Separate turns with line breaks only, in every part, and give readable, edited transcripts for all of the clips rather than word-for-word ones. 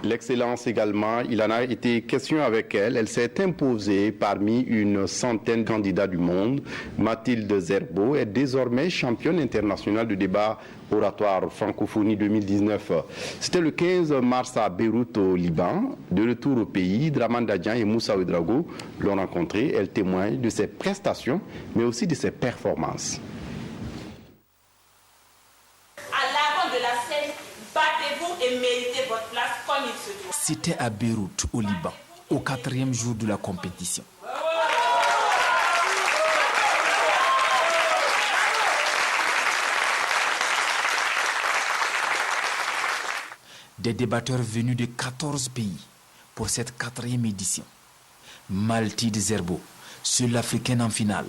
L'excellence également, il en a été question avec elle. Elle s'est imposée parmi une centaine de candidats du monde. Mathilde Zerbo est désormais championne internationale du débat oratoire francophonie 2019. C'était le 15 mars à Beyrouth au Liban. De retour au pays, Draman Dadjan et Moussa Ouedraogo l'ont rencontrée. Elle témoigne de ses prestations, mais aussi de ses performances.
Et méritez votre place comme il se doit.
C'était à Beyrouth, au Liban, au 4e jour de la compétition. Des débatteurs venus de 14 pays pour cette 4e édition. Mathilde Zerbo, seule africaine en finale,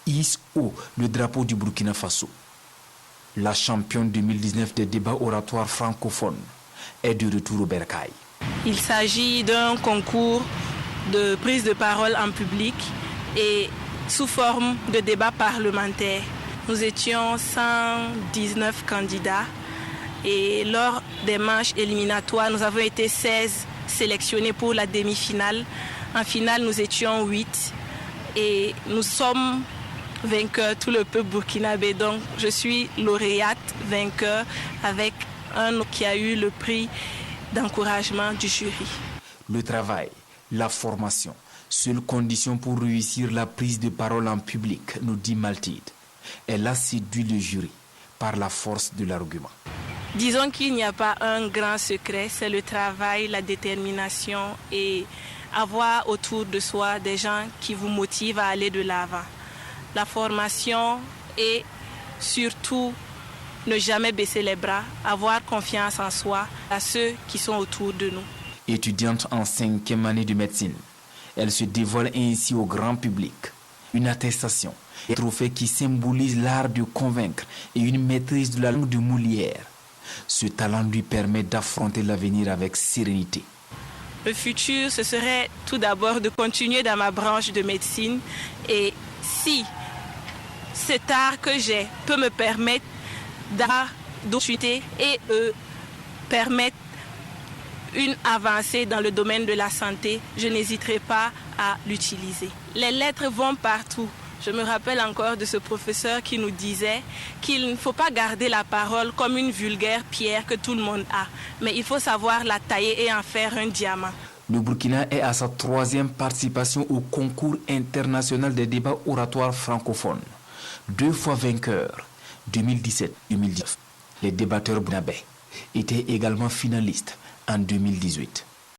hisse haut le drapeau du Burkina Faso. La championne 2019 des débats oratoires francophones est de retour au Bercail.
Il s'agit d'un concours de prise de parole en public et sous forme de débat parlementaire. Nous étions 119 candidats et lors des manches éliminatoires, nous avons été 16 sélectionnés pour la demi-finale. En finale, nous étions 8 et nous sommes vainqueur, tout le peuple burkinabé. Donc, je suis lauréate, vainqueur, avec un qui a eu le prix d'encouragement du jury.
Le travail, la formation, seule condition pour réussir la prise de parole en public, nous dit Mathilde. Elle a séduit le jury par la force de l'argument.
Disons qu'il n'y a pas un grand secret, c'est le travail, la détermination et avoir autour de soi des gens qui vous motivent à aller de l'avant. La formation et surtout ne jamais baisser les bras, avoir confiance en soi à ceux qui sont autour de nous.
Étudiante en 5e année de médecine, elle se dévoile ainsi au grand public. Une attestation, un trophée qui symbolise l'art de convaincre et une maîtrise de la langue de Molière. Ce talent lui permet d'affronter l'avenir avec sérénité.
Le futur, ce serait tout d'abord de continuer dans ma branche de médecine et si cet art que j'ai peut me permettre d'opportunité et permettre une avancée dans le domaine de la santé, je n'hésiterai pas à l'utiliser. Les lettres vont partout. Je me rappelle encore de ce professeur qui nous disait qu'il ne faut pas garder la parole comme une vulgaire pierre que tout le monde a, mais il faut savoir la tailler et en faire un diamant.
Le Burkina est à sa 3e participation au concours international des débats oratoires francophones. 2 fois vainqueur, 2017-2019. Les débatteurs burkinabés étaient également finalistes en 2018.